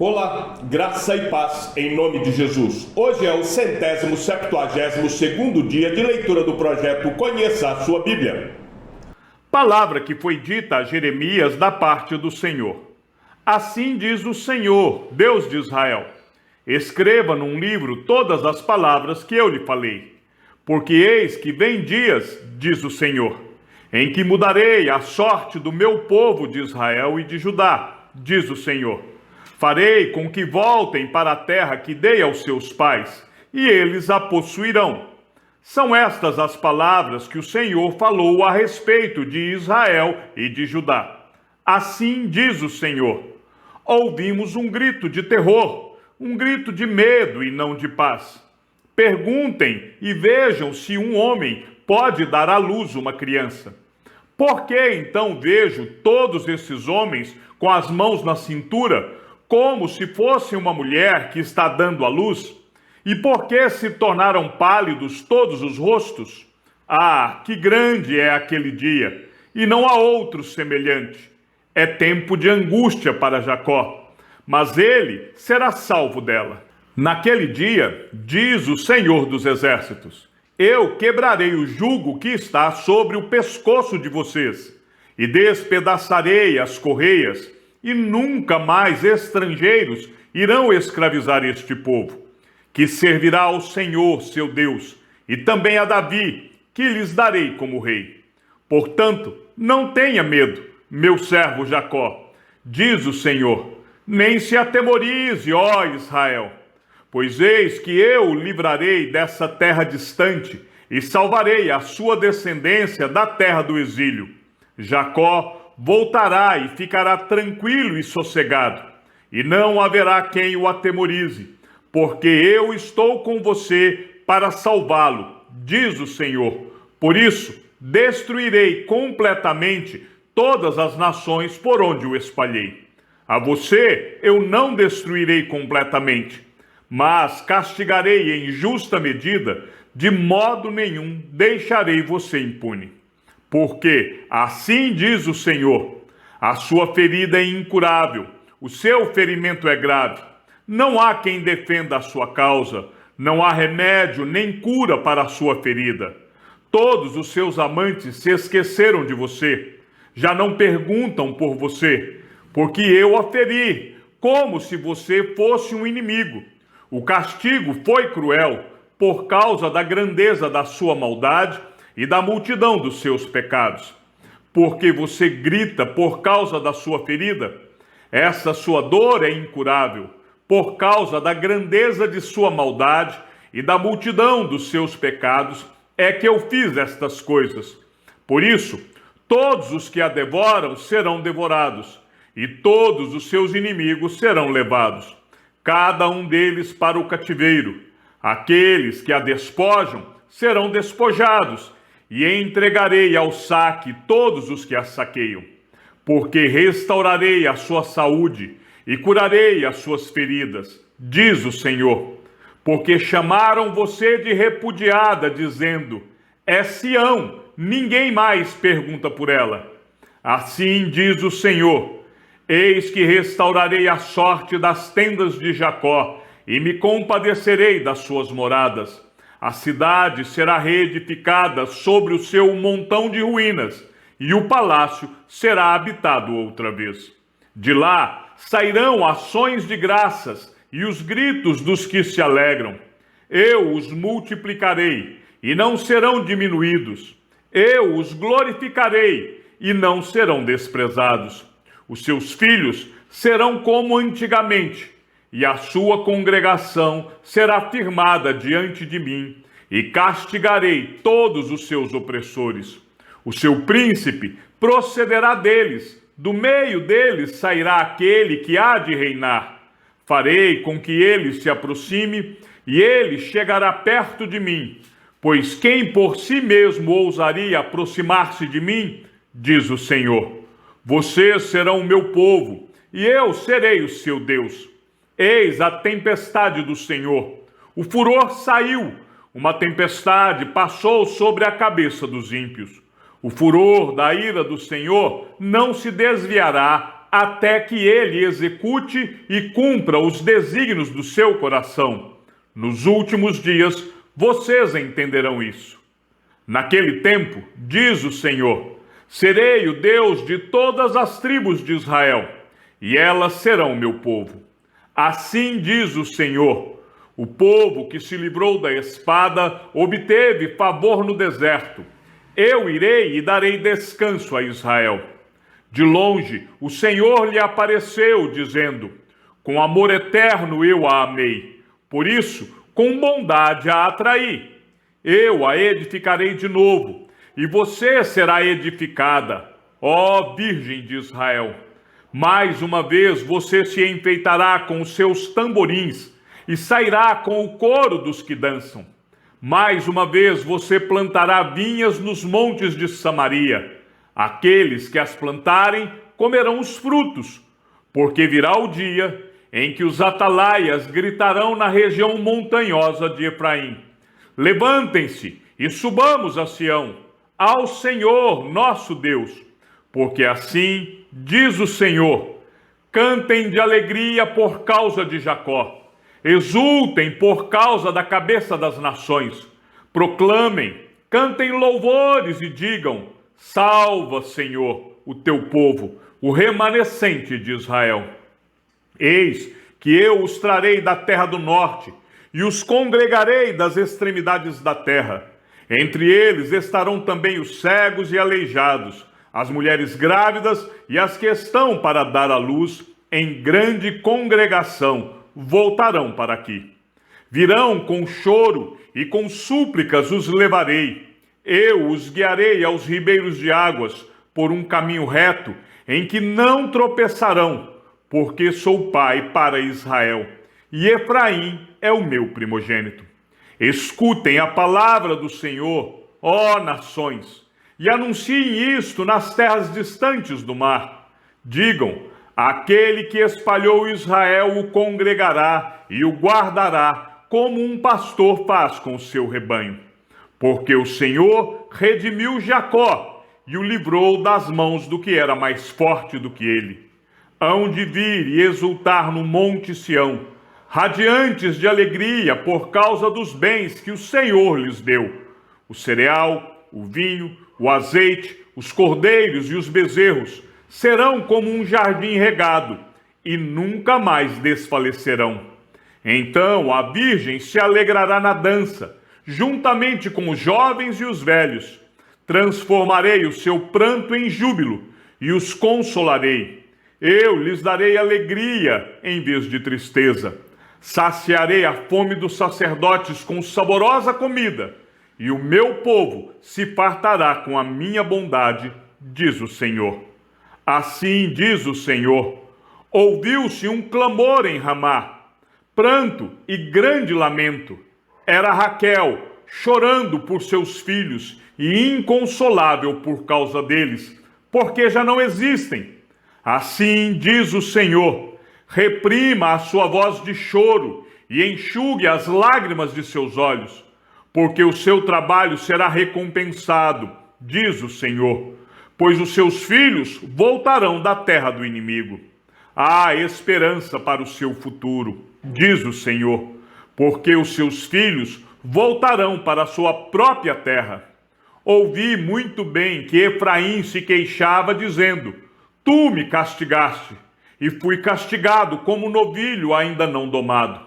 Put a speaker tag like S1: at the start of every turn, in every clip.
S1: Olá, graça e paz em nome de Jesus. Hoje é o 172º dia de leitura do projeto Conheça a Sua Bíblia. Palavra que foi dita a Jeremias da parte do Senhor. Assim diz o Senhor, Deus de Israel: escreva num livro todas as palavras que eu lhe falei. Porque eis que vem dias, diz o Senhor, em que mudarei a sorte do meu povo de Israel e de Judá, diz o Senhor. Farei com que voltem para a terra que dei aos seus pais, e eles a possuirão. São estas as palavras que o Senhor falou a respeito de Israel e de Judá. Assim diz o Senhor: ouvimos um grito de terror, um grito de medo e não de paz. Perguntem e vejam se um homem pode dar à luz uma criança. Por que então vejo todos esses homens com as mãos na cintura, como se fosse uma mulher que está dando à luz? E por que se tornaram pálidos todos os rostos? Ah, que grande é aquele dia, e não há outro semelhante. É tempo de angústia para Jacó, mas ele será salvo dela. Naquele dia, diz o Senhor dos Exércitos, eu quebrarei o jugo que está sobre o pescoço de vocês, e despedaçarei as correias, e nunca mais estrangeiros irão escravizar este povo, que servirá ao Senhor, seu Deus, e também a Davi, que lhes darei como rei. Portanto, não tenha medo, meu servo Jacó, diz o Senhor, nem se atemorize, ó Israel, pois eis que eu o livrarei dessa terra distante e salvarei a sua descendência da terra do exílio. Jacó voltará e ficará tranquilo e sossegado, e não haverá quem o atemorize, porque eu estou com você para salvá-lo, diz o Senhor. Por isso, destruirei completamente todas as nações por onde o espalhei. A você eu não destruirei completamente, mas castigarei em justa medida, de modo nenhum deixarei você impune. Porque, assim diz o Senhor, a sua ferida é incurável, o seu ferimento é grave. Não há quem defenda a sua causa, não há remédio nem cura para a sua ferida. Todos os seus amantes se esqueceram de você, já não perguntam por você, porque eu a feri, como se você fosse um inimigo. O castigo foi cruel, por causa da grandeza da sua maldade e da multidão dos seus pecados. Porque você grita por causa da sua ferida, essa sua dor é incurável, por causa da grandeza de sua maldade e da multidão dos seus pecados, é que eu fiz estas coisas. Por isso, todos os que a devoram serão devorados, e todos os seus inimigos serão levados, cada um deles para o cativeiro. Aqueles que a despojam serão despojados, e entregarei ao saque todos os que a saqueiam, porque restaurarei a sua saúde e curarei as suas feridas, diz o Senhor. Porque chamaram você de repudiada, dizendo, é Sião, ninguém mais pergunta por ela. Assim diz o Senhor, eis que restaurarei a sorte das tendas de Jacó, e me compadecerei das suas moradas. A cidade será reedificada sobre o seu montão de ruínas, e o palácio será habitado outra vez. De lá sairão ações de graças e os gritos dos que se alegram. Eu os multiplicarei, e não serão diminuídos. Eu os glorificarei, e não serão desprezados. Os seus filhos serão como antigamente, e a sua congregação será firmada diante de mim, e castigarei todos os seus opressores. O seu príncipe procederá deles, do meio deles sairá aquele que há de reinar. Farei com que ele se aproxime, e ele chegará perto de mim, pois quem por si mesmo ousaria aproximar-se de mim, diz o Senhor. Vocês serão o meu povo, e eu serei o seu Deus. Eis a tempestade do Senhor. O furor saiu, uma tempestade passou sobre a cabeça dos ímpios. O furor da ira do Senhor não se desviará até que ele execute e cumpra os desígnios do seu coração. Nos últimos dias, vocês entenderão isso. Naquele tempo, diz o Senhor, serei o Deus de todas as tribos de Israel, e elas serão meu povo. Assim diz o Senhor, o povo que se livrou da espada obteve favor no deserto. Eu irei e darei descanso a Israel. De longe, o Senhor lhe apareceu, dizendo, com amor eterno eu a amei, por isso, com bondade a atraí. Eu a edificarei de novo, e você será edificada, ó Virgem de Israel. Mais uma vez você se enfeitará com os seus tamborins, e sairá com o coro dos que dançam. Mais uma vez você plantará vinhas nos montes de Samaria. Aqueles que as plantarem comerão os frutos, porque virá o dia em que os atalaias gritarão na região montanhosa de Efraim. Levantem-se e subamos a Sião, ao Senhor nosso Deus, porque assim diz o Senhor, cantem de alegria por causa de Jacó, exultem por causa da cabeça das nações, proclamem, cantem louvores e digam, salva, Senhor, o teu povo, o remanescente de Israel. Eis que eu os trarei da terra do norte e os congregarei das extremidades da terra. Entre eles estarão também os cegos e aleijados, as mulheres grávidas e as que estão para dar à luz, em grande congregação, voltarão para aqui. Virão com choro e com súplicas os levarei. Eu os guiarei aos ribeiros de águas, por um caminho reto, em que não tropeçarão, porque sou pai para Israel, e Efraim é o meu primogênito. Escutem a palavra do Senhor, ó nações, e anunciem isto nas terras distantes do mar. Digam, aquele que espalhou Israel o congregará e o guardará, como um pastor faz com o seu rebanho. Porque o Senhor redimiu Jacó e o livrou das mãos do que era mais forte do que ele. Hão de vir e exultar no monte Sião, radiantes de alegria por causa dos bens que o Senhor lhes deu. O cereal, o vinho, o azeite, os cordeiros e os bezerros serão como um jardim regado e nunca mais desfalecerão. Então a virgem se alegrará na dança, juntamente com os jovens e os velhos. Transformarei o seu pranto em júbilo e os consolarei. Eu lhes darei alegria em vez de tristeza. Saciarei a fome dos sacerdotes com saborosa comida, e o meu povo se fartará com a minha bondade, diz o Senhor. Assim diz o Senhor, ouviu-se um clamor em Ramá, pranto e grande lamento. Era Raquel, chorando por seus filhos e inconsolável por causa deles, porque já não existem. Assim diz o Senhor, reprima a sua voz de choro e enxugue as lágrimas de seus olhos, porque o seu trabalho será recompensado, diz o Senhor, pois os seus filhos voltarão da terra do inimigo. Há esperança para o seu futuro, diz o Senhor, porque os seus filhos voltarão para a sua própria terra. Ouvi muito bem que Efraim se queixava, dizendo, tu me castigaste, e fui castigado como novilho ainda não domado.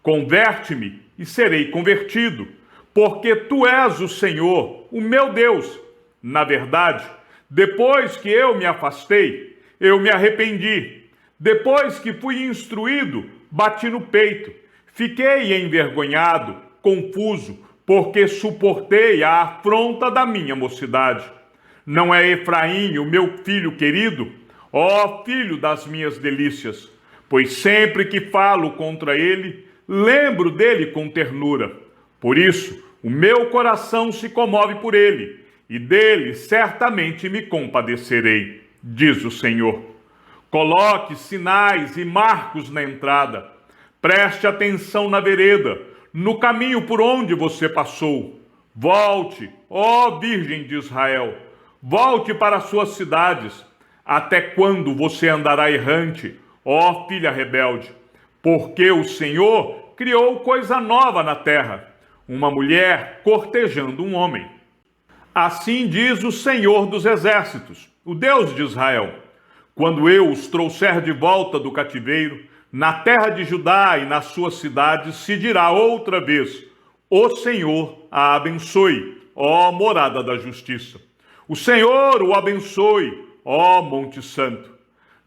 S1: Converte-me e serei convertido, porque tu és o Senhor, o meu Deus. Na verdade, depois que eu me afastei, eu me arrependi. Depois que fui instruído, bati no peito. Fiquei envergonhado, confuso, porque suportei a afronta da minha mocidade. Não é Efraim o meu filho querido? Ó filho das minhas delícias, pois sempre que falo contra ele, lembro dele com ternura. Por isso, o meu coração se comove por ele, e dele certamente me compadecerei, diz o Senhor. Coloque sinais e marcos na entrada. Preste atenção na vereda, no caminho por onde você passou. Volte, ó Virgem de Israel, volte para suas cidades. Até quando você andará errante, ó filha rebelde? Porque o Senhor criou coisa nova na terra, uma mulher cortejando um homem. Assim diz o Senhor dos Exércitos, o Deus de Israel: quando eu os trouxer de volta do cativeiro, na terra de Judá e nas suas cidades se dirá outra vez: o Senhor a abençoe, ó morada da justiça. O Senhor o abençoe, ó Monte Santo.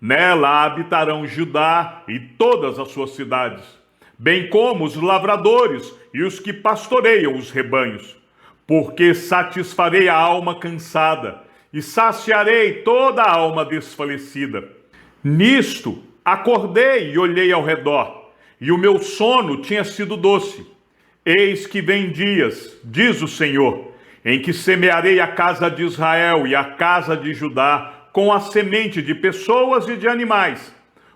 S1: Nela habitarão Judá e todas as suas cidades, bem como os lavradores e os que pastoreiam os rebanhos. Porque satisfarei a alma cansada e saciarei toda a alma desfalecida. Nisto acordei e olhei ao redor, e o meu sono tinha sido doce. Eis que vem dias, diz o Senhor, em que semearei a casa de Israel e a casa de Judá com a semente de pessoas e de animais.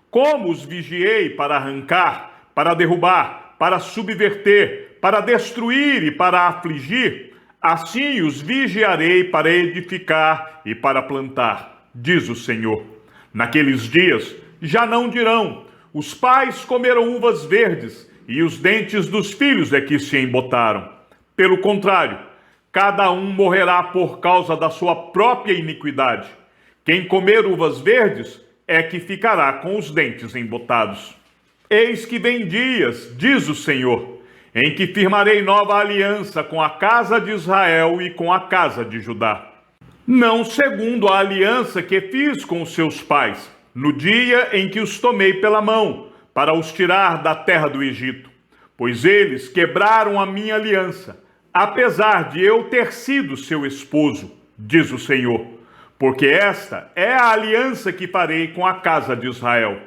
S1: Como os vigiei para arrancar, para derrubar, para subverter, para destruir e para afligir, assim os vigiarei para edificar e para plantar, diz o Senhor. Naqueles dias já não dirão: os pais comeram uvas verdes e os dentes dos filhos é que se embotaram. Pelo contrário, cada um morrerá por causa da sua própria iniquidade. Quem comer uvas verdes é que ficará com os dentes embotados. Eis que vem dias, diz o Senhor, em que firmarei nova aliança com a casa de Israel e com a casa de Judá. Não segundo a aliança que fiz com os seus pais, no dia em que os tomei pela mão, para os tirar da terra do Egito, pois eles quebraram a minha aliança, apesar de eu ter sido seu esposo, diz o Senhor. Porque esta é a aliança que farei com a casa de Israel.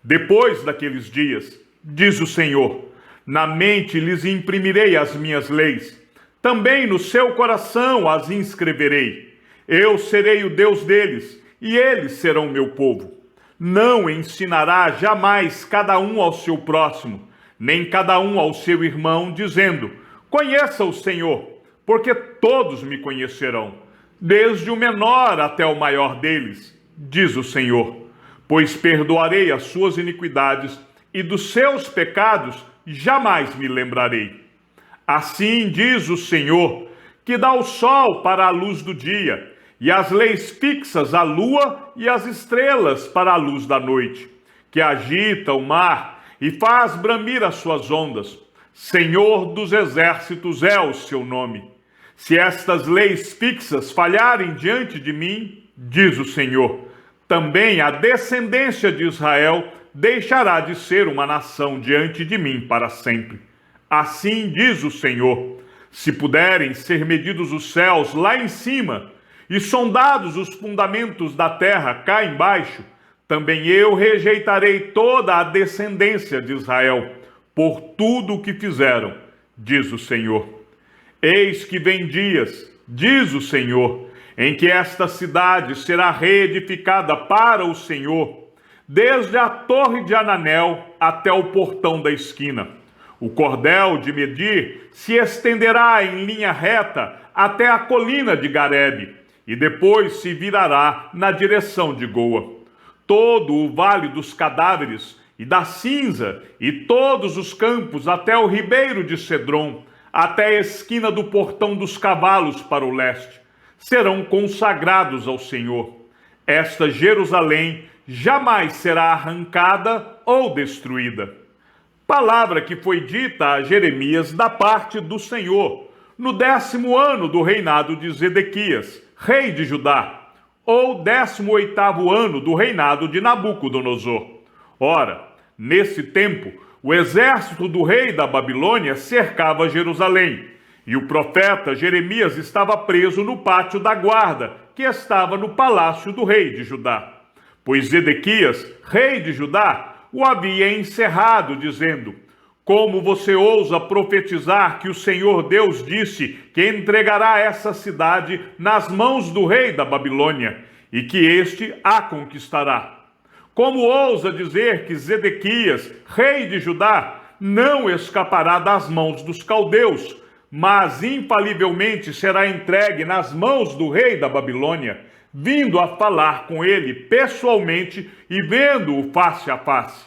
S1: Depois daqueles dias, diz o Senhor, na mente lhes imprimirei as minhas leis, também no seu coração as inscreverei. Eu serei o Deus deles, e eles serão meu povo. Não ensinará jamais cada um ao seu próximo, nem cada um ao seu irmão, dizendo: conheça o Senhor, porque todos me conhecerão, desde o menor até o maior deles, diz o Senhor. Pois perdoarei as suas iniquidades, e dos seus pecados jamais me lembrarei. Assim diz o Senhor, que dá o sol para a luz do dia, e as leis fixas à lua e as estrelas para a luz da noite, que agita o mar e faz bramir as suas ondas. Senhor dos exércitos é o seu nome. Se estas leis fixas falharem diante de mim, diz o Senhor, também a descendência de Israel deixará de ser uma nação diante de mim para sempre. Assim diz o Senhor: se puderem ser medidos os céus lá em cima, e sondados os fundamentos da terra cá embaixo, também eu rejeitarei toda a descendência de Israel, por tudo o que fizeram, diz o Senhor. Eis que vem dias, diz o Senhor, em que esta cidade será reedificada para o Senhor, desde a torre de Ananel até o portão da esquina. O cordel de medir se estenderá em linha reta até a colina de Garebe, e depois se virará na direção de Goa. Todo o vale dos cadáveres e da cinza, e todos os campos até o ribeiro de Cedron, até a esquina do portão dos cavalos para o leste, serão consagrados ao Senhor. Esta Jerusalém jamais será arrancada ou destruída. Palavra que foi dita a Jeremias da parte do Senhor, no 10º ano do reinado de Zedequias, rei de Judá, ou 18º ano do reinado de Nabucodonosor. Ora, nesse tempo, o exército do rei da Babilônia cercava Jerusalém, e o profeta Jeremias estava preso no pátio da guarda, que estava no palácio do rei de Judá. Pois Zedequias, rei de Judá, o havia encerrado, dizendo: como você ousa profetizar que o Senhor Deus disse que entregará essa cidade nas mãos do rei da Babilônia, e que este a conquistará? Como ousa dizer que Zedequias, rei de Judá, não escapará das mãos dos caldeus, mas infalivelmente será entregue nas mãos do rei da Babilônia? vindo a falar com ele pessoalmente e vendo-o face a face.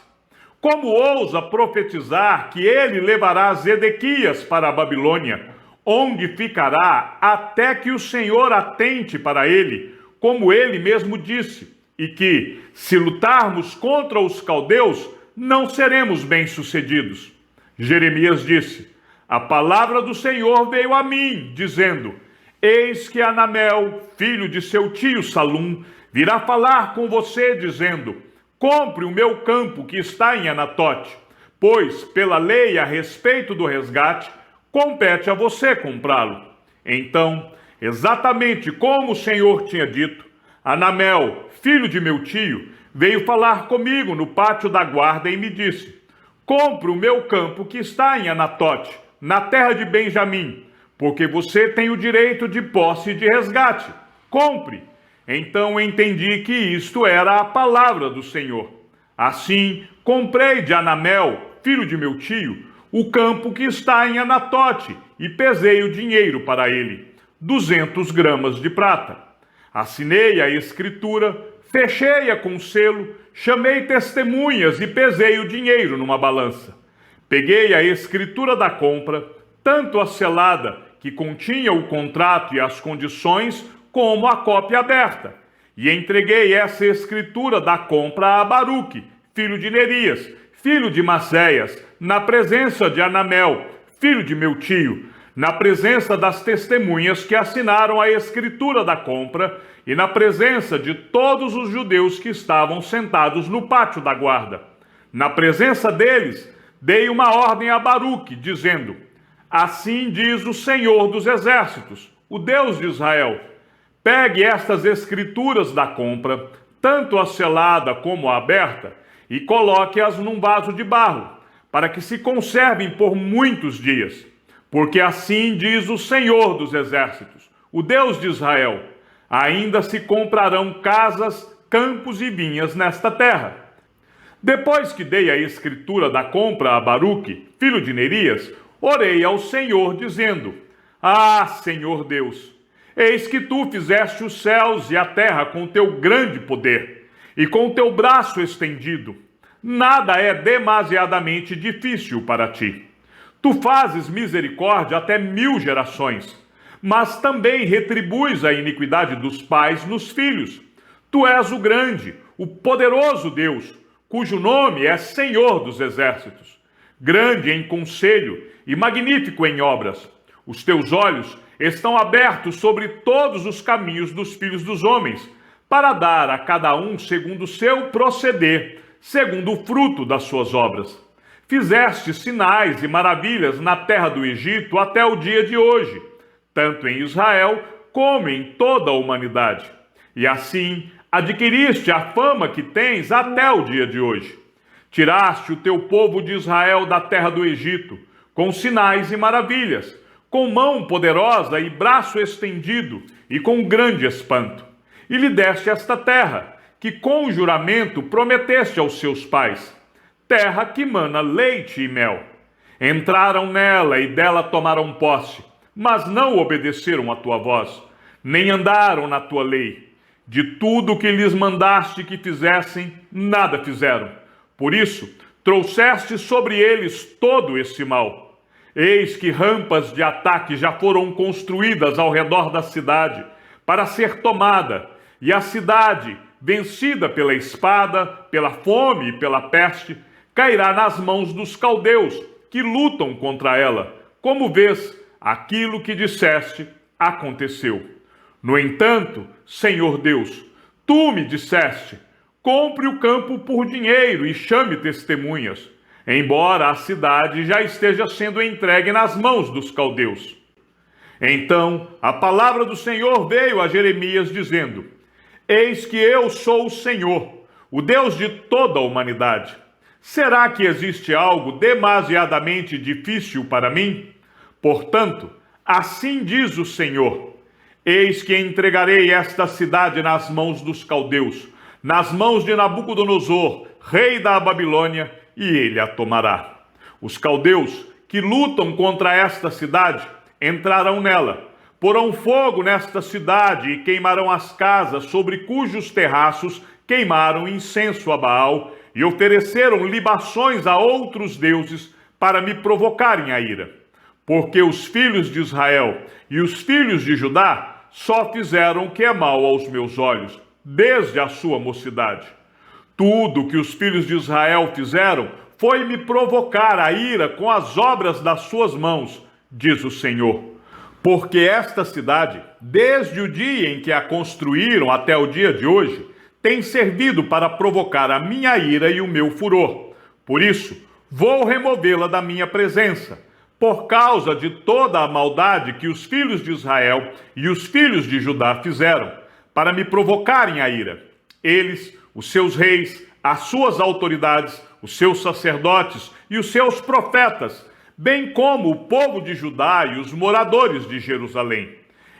S1: Como ousa profetizar que ele levará Zedequias para a Babilônia, onde ficará até que o Senhor atente para ele, como ele mesmo disse, e que, se lutarmos contra os caldeus, não seremos bem-sucedidos? Jeremias disse: a palavra do Senhor veio a mim, dizendo: eis que Anamel, filho de seu tio Salum, virá falar com você, dizendo: compre o meu campo que está em Anatote, pois, pela lei a respeito do resgate, compete a você comprá-lo. Então, exatamente como o Senhor tinha dito, Anamel, filho de meu tio, veio falar comigo no pátio da guarda e me disse: compre o meu campo que está em Anatote, na terra de Benjamim, porque você tem o direito de posse e de resgate. Compre. Então entendi que isto era a palavra do Senhor. Assim, comprei de Anamel, filho de meu tio, o campo que está em Anatote, e pesei o dinheiro para ele, 200 gramas de prata. Assinei a escritura, fechei-a com selo, chamei testemunhas e pesei o dinheiro numa balança. Peguei a escritura da compra, tanto a selada, que continha o contrato e as condições, como a cópia aberta, e entreguei essa escritura da compra a Baruque, filho de Nerias, filho de Macéias, na presença de Anamel, filho de meu tio, na presença das testemunhas que assinaram a escritura da compra e na presença de todos os judeus que estavam sentados no pátio da guarda. Na presença deles, dei uma ordem a Baruque, dizendo: assim diz o Senhor dos Exércitos, o Deus de Israel: pegue estas escrituras da compra, tanto a selada como a aberta, e coloque-as num vaso de barro, para que se conservem por muitos dias. Porque assim diz o Senhor dos Exércitos, o Deus de Israel: ainda se comprarão casas, campos e vinhas nesta terra. Depois que dei a escritura da compra a Baruque, filho de Nerias, orei ao Senhor, dizendo: ah, Senhor Deus, eis que tu fizeste os céus e a terra com teu grande poder, e com teu braço estendido. Nada é demasiadamente difícil para ti. Tu fazes misericórdia até 1000 gerações, mas também retribuis a iniquidade dos pais nos filhos. Tu és o grande, o poderoso Deus, cujo nome é Senhor dos Exércitos, grande em conselho e magnífico em obras. Os teus olhos estão abertos sobre todos os caminhos dos filhos dos homens, para dar a cada um segundo o seu proceder, segundo o fruto das suas obras. Fizeste sinais e maravilhas na terra do Egito até o dia de hoje, tanto em Israel como em toda a humanidade. E assim adquiriste a fama que tens até o dia de hoje. Tiraste o teu povo de Israel da terra do Egito, com sinais e maravilhas, com mão poderosa e braço estendido, e com grande espanto. E lhe deste esta terra, que com juramento prometeste aos seus pais, terra que mana leite e mel. Entraram nela e dela tomaram posse, mas não obedeceram à tua voz, nem andaram na tua lei. De tudo o que lhes mandaste que fizessem, nada fizeram. Por isso, trouxeste sobre eles todo esse mal. Eis que rampas de ataque já foram construídas ao redor da cidade, para ser tomada, e a cidade, vencida pela espada, pela fome e pela peste, cairá nas mãos dos caldeus, que lutam contra ela. Como vês, aquilo que disseste aconteceu. No entanto, Senhor Deus, tu me disseste: compre o campo por dinheiro e chame testemunhas, embora a cidade já esteja sendo entregue nas mãos dos caldeus. Então a palavra do Senhor veio a Jeremias, dizendo: eis que eu sou o Senhor, o Deus de toda a humanidade. Será que existe algo demasiadamente difícil para mim? Portanto, assim diz o Senhor: eis que entregarei esta cidade nas mãos dos caldeus, nas mãos de Nabucodonosor, rei da Babilônia, e ele a tomará. Os caldeus que lutam contra esta cidade entrarão nela, Porão fogo nesta cidade e queimarão as casas sobre cujos terraços queimaram incenso a Baal e ofereceram libações a outros deuses para me provocarem a ira. Porque os filhos de Israel e os filhos de Judá só fizeram o que é mal aos meus olhos, desde a sua mocidade. Tudo que os filhos de Israel fizeram foi me provocar a ira com as obras das suas mãos, diz o Senhor. Porque esta cidade, desde o dia em que a construíram até o dia de hoje, tem servido para provocar a minha ira e o meu furor. Por isso, vou removê-la da minha presença, por causa de toda a maldade que os filhos de Israel e os filhos de Judá fizeram, para me provocarem a ira. Eles, os seus reis, as suas autoridades, os seus sacerdotes e os seus profetas, bem como o povo de Judá e os moradores de Jerusalém.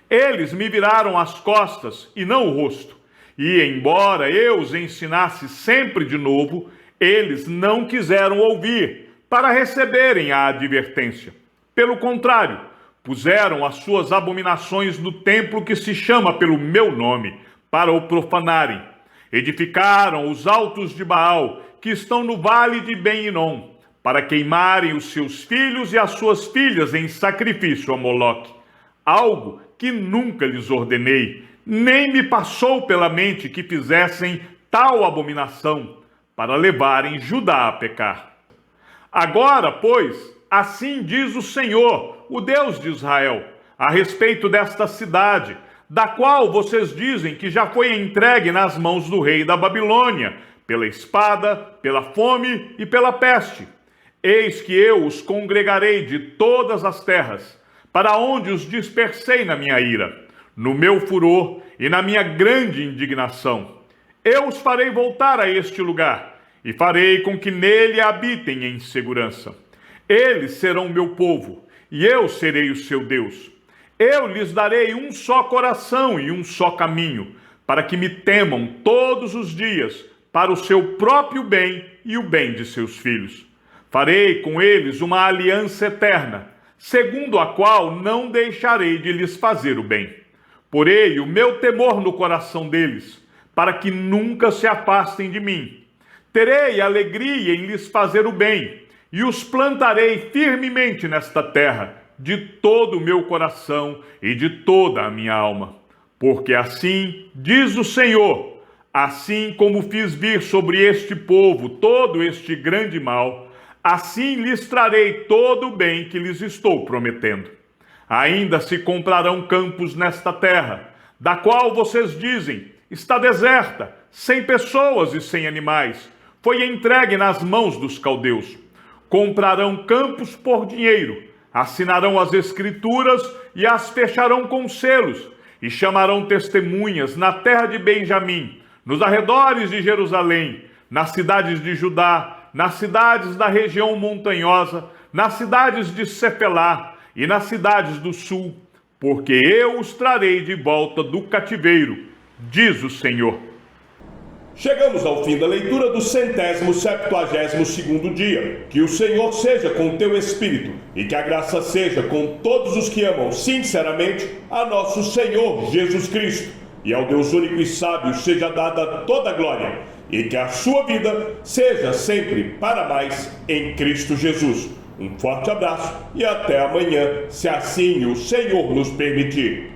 S1: Eles me viraram as costas e não o rosto. E, embora eu os ensinasse sempre de novo, eles não quiseram ouvir para receberem a advertência. Pelo contrário, puseram as suas abominações no templo que se chama pelo meu nome, para o profanarem. Edificaram os altos de Baal, que estão no vale de Ben-Hinom, para queimarem os seus filhos e as suas filhas em sacrifício a Moloque. Algo que nunca lhes ordenei, nem me passou pela mente que fizessem tal abominação, para levarem Judá a pecar. Agora, pois, assim diz o Senhor, o Deus de Israel, a respeito desta cidade, da qual vocês dizem que já foi entregue nas mãos do rei da Babilônia, pela espada, pela fome e pela peste. Eis que eu os congregarei de todas as terras, para onde os dispersei na minha ira, no meu furor e na minha grande indignação. Eu os farei voltar a este lugar, e farei com que nele habitem em segurança. Eles serão meu povo, e eu serei o seu Deus. Eu lhes darei um só coração e um só caminho, para que me temam todos os dias, para o seu próprio bem e o bem de seus filhos. Farei com eles uma aliança eterna, segundo a qual não deixarei de lhes fazer o bem. Porei o meu temor no coração deles, para que nunca se afastem de mim. Terei alegria em lhes fazer o bem, e os plantarei firmemente nesta terra, de todo o meu coração e de toda a minha alma. Porque assim diz o Senhor, assim como fiz vir sobre este povo todo este grande mal, assim lhes trarei todo o bem que lhes estou prometendo. Ainda se comprarão campos nesta terra, da qual vocês dizem, está deserta, sem pessoas e sem animais, foi entregue nas mãos dos caldeus. Comprarão campos por dinheiro, assinarão as escrituras e as fecharão com selos, e chamarão testemunhas na terra de Benjamim, nos arredores de Jerusalém, nas cidades de Judá, nas cidades da região montanhosa, nas cidades de Cefelá e nas cidades do sul, porque eu os trarei de volta do cativeiro, diz o Senhor.
S2: Chegamos ao fim da leitura do 172º dia. Que o Senhor seja com o teu espírito e que a graça seja com todos os que amam sinceramente a nosso Senhor Jesus Cristo. E ao Deus único e sábio seja dada toda a glória e que a sua vida seja sempre para mais em Cristo Jesus. Um forte abraço e até amanhã, se assim o Senhor nos permitir.